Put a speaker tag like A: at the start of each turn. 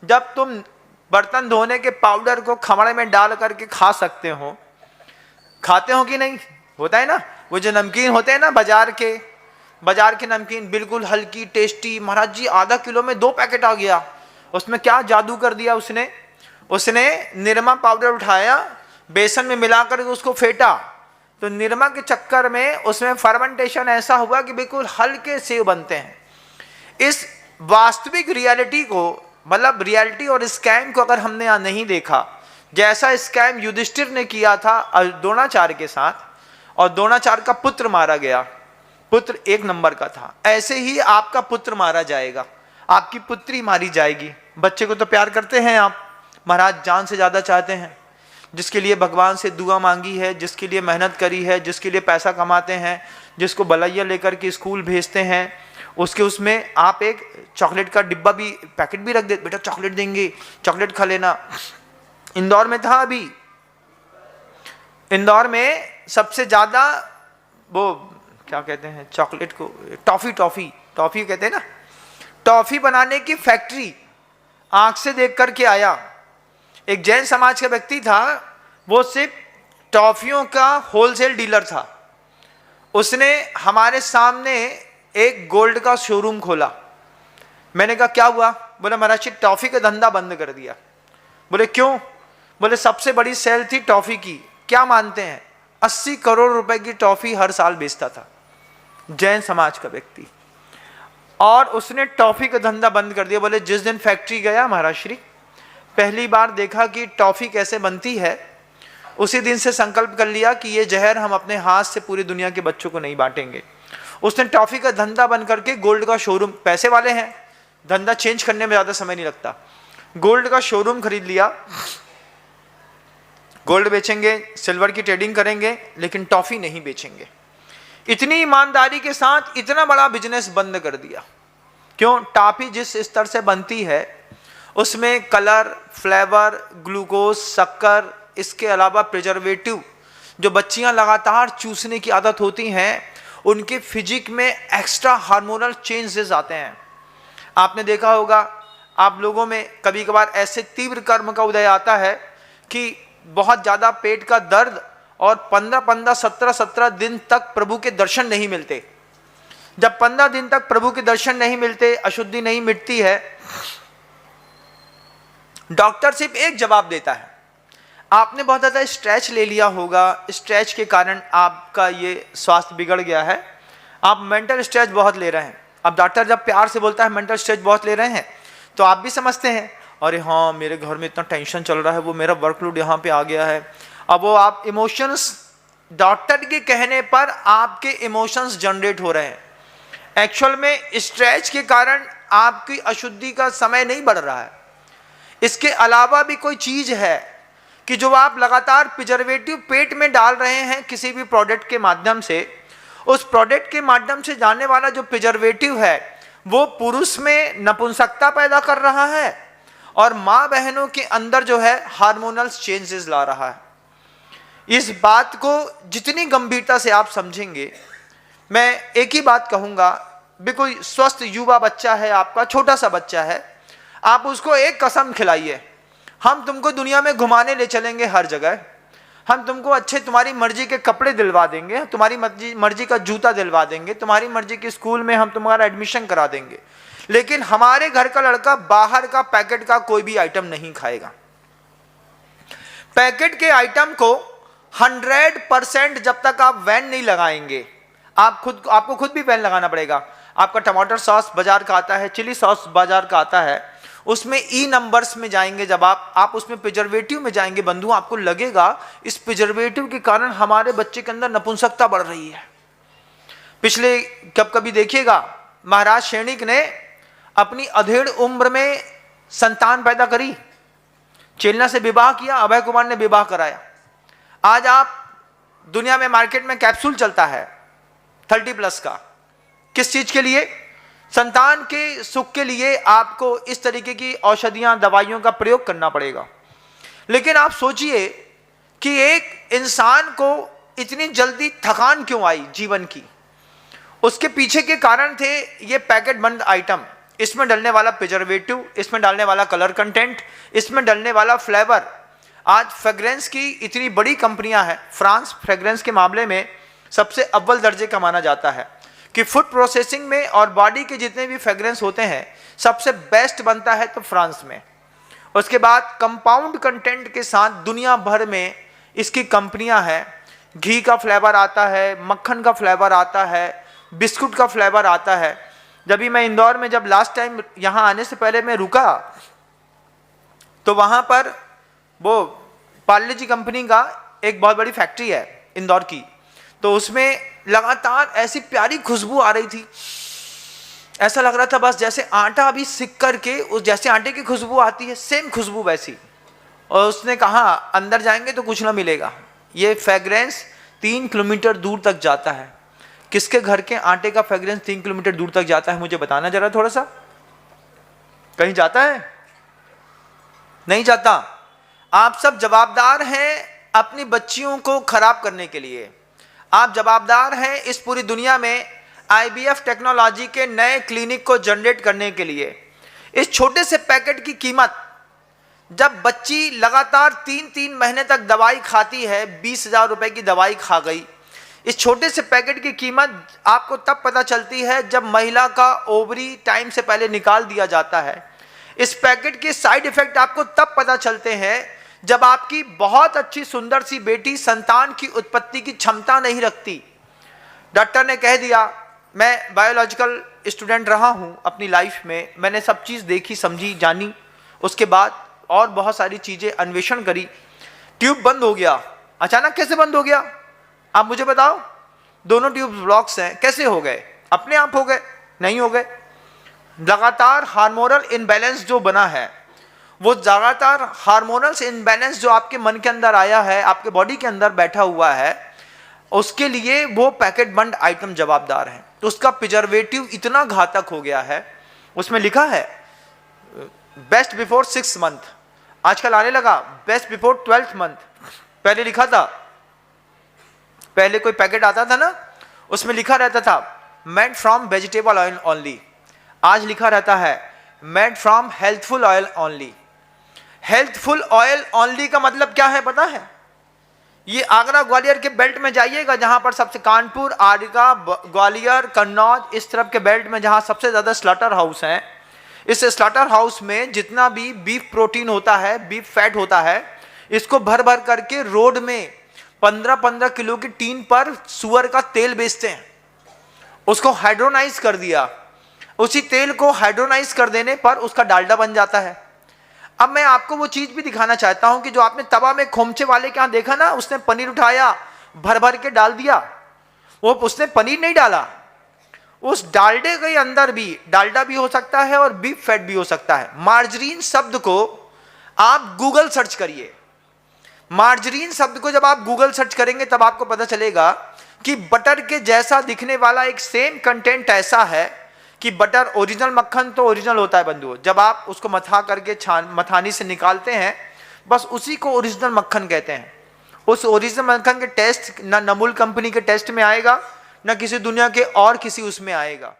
A: जब तुम बर्तन धोने के पाउडर को खमड़े में डाल करके खा सकते हो, खाते हो कि नहीं? होता है ना, वो जो नमकीन होते हैं ना बाजार के नमकीन, बिल्कुल हल्की टेस्टी। महाराज जी आधा किलो में 2 पैकेट आ गया। उसमें क्या जादू कर दिया उसने निरमा पाउडर उठाया, बेसन में मिलाकर उसको फेंटा, तो निरमा के चक्कर में उसमें फर्मेंटेशन ऐसा हुआ कि बिल्कुल हल्के सेव बनते हैं। इस वास्तविक रियलिटी को, मतलब रियलिटी और स्कैम को अगर हमने यहाँ नहीं देखा, जैसा स्कैम युधिष्ठिर ने किया था द्रोणाचार्य के साथ, और द्रोणाचार्य का पुत्र मारा गया, पुत्र 1 नंबर का था, ऐसे ही आपका पुत्र मारा जाएगा, आपकी पुत्री मारी जाएगी। बच्चे को तो प्यार करते हैं आप, महाराज जान से ज्यादा चाहते हैं। जिसके लिए भगवान से दुआ मांगी है, जिसके लिए मेहनत करी है, जिसके लिए पैसा कमाते हैं, जिसको बलैया लेकर के स्कूल भेजते हैं, उसमें आप एक चॉकलेट का डिब्बा भी, पैकेट भी रख दे, बेटा चॉकलेट देंगे, चॉकलेट खा लेना। इंदौर में था अभी, इंदौर में सबसे ज्यादा वो क्या कहते हैं चॉकलेट को, टॉफी कहते हैं ना, टॉफी बनाने की फैक्ट्री आंख से देख करके आया। एक जैन समाज का व्यक्ति था, वो सिर्फ टॉफियों का होलसेल डीलर था। उसने हमारे सामने एक गोल्ड का शोरूम खोला। मैंने कहा क्या हुआ? बोले महाराज जी टॉफी का धंधा बंद कर दिया। बोले क्यों? बोले सबसे बड़ी सेल थी टॉफी की। क्या मानते हैं? 80 करोड़ रुपए की टॉफी हर साल बेचता था, जैन समाज का व्यक्ति, और उसने टॉफी का धंधा बंद कर दिया। बोले जिस दिन फैक्ट्री गया महाराज श्री, पहली बार देखा कि टॉफी कैसे बनती है, उसी दिन से संकल्प कर लिया कि ये जहर हम अपने हाथ से पूरी दुनिया के बच्चों को नहीं बांटेंगे। उसने टॉफी का धंधा बंद करके गोल्ड का शोरूम, पैसे वाले हैं, धंधा चेंज करने में ज्यादा समय नहीं लगता, गोल्ड का शोरूम खरीद लिया। गोल्ड बेचेंगे, सिल्वर की ट्रेडिंग करेंगे, लेकिन टॉफी नहीं बेचेंगे। इतनी ईमानदारी के साथ इतना बड़ा बिजनेस बंद कर दिया। क्यों? टॉफी जिस स्तर से बनती है उसमें कलर, फ्लेवर, ग्लूकोज, शक्कर, इसके अलावा प्रिजर्वेटिव जो बच्चियां लगातार चूसने की आदत होती हैं, उनके फिजिक में एक्स्ट्रा हार्मोनल चेंजेस आते हैं। आपने देखा होगा, आप लोगों में कभी कभार ऐसे तीव्र कर्म का उदय आता है कि बहुत ज्यादा पेट का दर्द, और 15-15, 17-17 दिन तक प्रभु के दर्शन नहीं मिलते। जब 15 दिन तक प्रभु के दर्शन नहीं मिलते, अशुद्धि नहीं मिटती है, डॉक्टर सिर्फ एक जवाब देता है, आपने बहुत ज्यादा स्ट्रेच ले लिया होगा, स्ट्रेच के कारण आपका ये स्वास्थ्य बिगड़ गया है, आप मेंटल स्ट्रेच बहुत ले रहे हैं। अब डॉक्टर जब प्यार से बोलता है मेंटल स्ट्रेच बहुत ले रहे हैं, तो आप भी समझते हैं अरे हाँ मेरे घर में इतना टेंशन चल रहा है, वो मेरा वर्कलोड यहाँ पे आ गया है। अब वो आप इमोशंस, डॉक्टर के कहने पर आपके इमोशंस जनरेट हो रहे हैं। एक्चुअल में स्ट्रेच के कारण आपकी अशुद्धि का समय नहीं बढ़ रहा है। इसके अलावा भी कोई चीज है कि जो आप लगातार प्रिजर्वेटिव पेट में डाल रहे हैं किसी भी प्रोडक्ट के माध्यम से, उस प्रोडक्ट के माध्यम से जाने वाला जो प्रिजर्वेटिव है वो पुरुष में नपुंसकता पैदा कर रहा है और मां बहनों के अंदर जो है हार्मोनल चेंजेस ला रहा है। इस बात को जितनी गंभीरता से आप समझेंगे, मैं एक ही बात कहूंगा, बिल्कुल स्वस्थ युवा बच्चा है आपका, छोटा सा बच्चा है, आप उसको एक कसम खिलाइए, हम तुमको दुनिया में घुमाने ले चलेंगे हर जगह, हम तुमको अच्छे तुम्हारी मर्जी के कपड़े दिलवा देंगे, तुम्हारी मर्जी का जूता दिलवा देंगे, तुम्हारी मर्जी के स्कूल में हम तुम्हारा एडमिशन करा देंगे, लेकिन हमारे घर का लड़का बाहर का पैकेट का कोई भी आइटम नहीं खाएगा। पैकेट के आइटम को 100% जब तक आप वैन नहीं लगाएंगे, आपको खुद भी वैन लगाना पड़ेगा। आपका टमाटर सॉस बाजार का आता है, चिली सॉस बाजार का आता है, उसमें ई नंबर्स में जाएंगे, जब आप उसमें प्रिजर्वेटिव में जाएंगे बंधु, आपको लगेगा इस प्रिजर्वेटिव के कारण हमारे बच्चे के अंदर नपुंसकता बढ़ रही है। पिछले कभी देखिएगा, महाराज सैनिक ने अपनी अधेड़ उम्र में संतान पैदा करी, चेलना से विवाह किया, अभय कुमार ने विवाह कराया। आज आप दुनिया में मार्केट में कैप्सूल चलता है 30+ का, किस चीज के लिए? संतान के सुख के लिए आपको इस तरीके की औषधियां, दवाइयों का प्रयोग करना पड़ेगा। लेकिन आप सोचिए कि एक इंसान को इतनी जल्दी थकान क्यों आई जीवन की? उसके पीछे के कारण थे ये पैकेट बंद आइटम। इसमें डलने वाला प्रिजर्वेटिव, इसमें डालने वाला कलर कंटेंट, इसमें डलने वाला फ्लेवर। आज फ्रेग्रेंस की इतनी बड़ी कंपनियां हैं, फ्रांस फ्रेग्रेंस के मामले में सबसे अव्वल दर्जे का माना जाता है कि फूड प्रोसेसिंग में और बॉडी के जितने भी फ्रेग्रेंस होते हैं सबसे बेस्ट बनता है तो फ्रांस में। उसके बाद कंपाउंड कंटेंट के साथ दुनिया भर में इसकी कंपनियां हैं। घी का फ्लेवर आता है, मक्खन का फ्लेवर आता है, बिस्कुट का फ्लेवर आता है। जब भी मैं इंदौर में जब लास्ट टाइम यहाँ आने से पहले मैं रुका तो वहाँ पर वो पार्ले जी कंपनी का एक बहुत बड़ी फैक्ट्री है इंदौर की, तो उसमें लगातार ऐसी प्यारी खुशबू आ रही थी, ऐसा लग रहा था बस जैसे आटा अभी सिक करके उस जैसे आटे की खुशबू आती है सेम खुशबू वैसी। और उसने कहा अंदर जाएंगे तो कुछ ना मिलेगा। ये फ्रेग्रेंस 3 किलोमीटर दूर तक जाता है। किसके घर के आटे का फ्रेग्रेंस 3 किलोमीटर दूर तक जाता है मुझे बताना जरा थोड़ा सा। कहीं जाता है? नहीं जाता। आप सब जवाबदार हैं अपनी बच्चियों को खराब करने के लिए। आप जवाबदार हैं इस पूरी दुनिया में IVF टेक्नोलॉजी के नए क्लिनिक को जनरेट करने के लिए। इस छोटे से पैकेट की कीमत, जब बच्ची लगातार 3-3 महीने तक दवाई खाती है, 20,000 रुपए की दवाई खा गई। इस छोटे से पैकेट की कीमत आपको तब पता चलती है जब महिला का ओवरी टाइम से पहले निकाल दिया जाता है। इस पैकेट के साइड इफेक्ट आपको तब पता चलते हैं जब आपकी बहुत अच्छी सुंदर सी बेटी संतान की उत्पत्ति की क्षमता नहीं रखती। डॉक्टर ने कह दिया, मैं बायोलॉजिकल स्टूडेंट रहा हूं अपनी लाइफ में, मैंने सब चीज़ देखी, समझी, जानी, उसके बाद और बहुत सारी चीज़ें अन्वेषण करी। ट्यूब बंद हो गया। अचानक कैसे बंद हो गया आप मुझे बताओ? दोनों ट्यूब ब्लॉक्स हैं, कैसे हो गए? अपने आप हो गए? नहीं हो गए। लगातार हार्मोनल इनबैलेंस जो बना है, वो लगातार हार्मोनल इनबैलेंस जो आपके मन के अंदर आया है, आपके बॉडी के अंदर बैठा हुआ है, उसके लिए वो पैकेट बंद आइटम जवाबदार है। तो उसका प्रिजर्वेटिव इतना घातक हो गया है, उसमें लिखा है बेस्ट बिफोर 6 मंथ, आजकल आने लगा बेस्ट बिफोर 12th मंथ। पहले लिखा था, पहले कोई पैकेट आता था ना, उसमें लिखा रहता था made from vegetable oil only. आज लिखा रहता है made from healthful oil only. Healthful oil only का मतलब क्या है पता है? ये आगरा ग्वालियर के बेल्ट में जाइएगा, जहां पर सबसे कानपुर, आगरा, ग्वालियर, कन्नौज, इस तरफ के बेल्ट में जहां सबसे ज्यादा स्लॉटर हाउस हैं, इस स्लॉटर हाउस में जितना भी बीफ प्रोटीन होता है, बीफ फैट होता है, इसको भर भर करके रोड में 15-15 किलो की टीन पर सुअर का तेल बेचते हैं। उसको हाइड्रोनाइज कर दिया, उसी तेल को हाइड्रोनाइज कर देने पर उसका डालडा बन जाता है। अब मैं आपको वो चीज भी दिखाना चाहता हूं कि जो आपने तवा में खोमचे वाले के यहां देखा ना, उसने पनीर उठाया, भर भर के डाल दिया। वो उसने पनीर नहीं डाला, उस डालडे के अंदर भी डालडा भी हो सकता है और बीफ फैट भी हो सकता है। मार्जरीन शब्द को आप गूगल सर्च करिए। मार्जरीन शब्द को जब आप गूगल सर्च करेंगे तब आपको पता चलेगा कि बटर के जैसा दिखने वाला एक सेम कंटेंट ऐसा है कि बटर, ओरिजिनल मक्खन तो ओरिजिनल होता है बंधुओं, जब आप उसको मथा करके मथानी से निकालते हैं, बस उसी को ओरिजिनल मक्खन कहते हैं। उस ओरिजिनल मक्खन के टेस्ट ना अमूल कंपनी के टेस्ट में आएगा, ना किसी दुनिया के और किसी उसमें आएगा।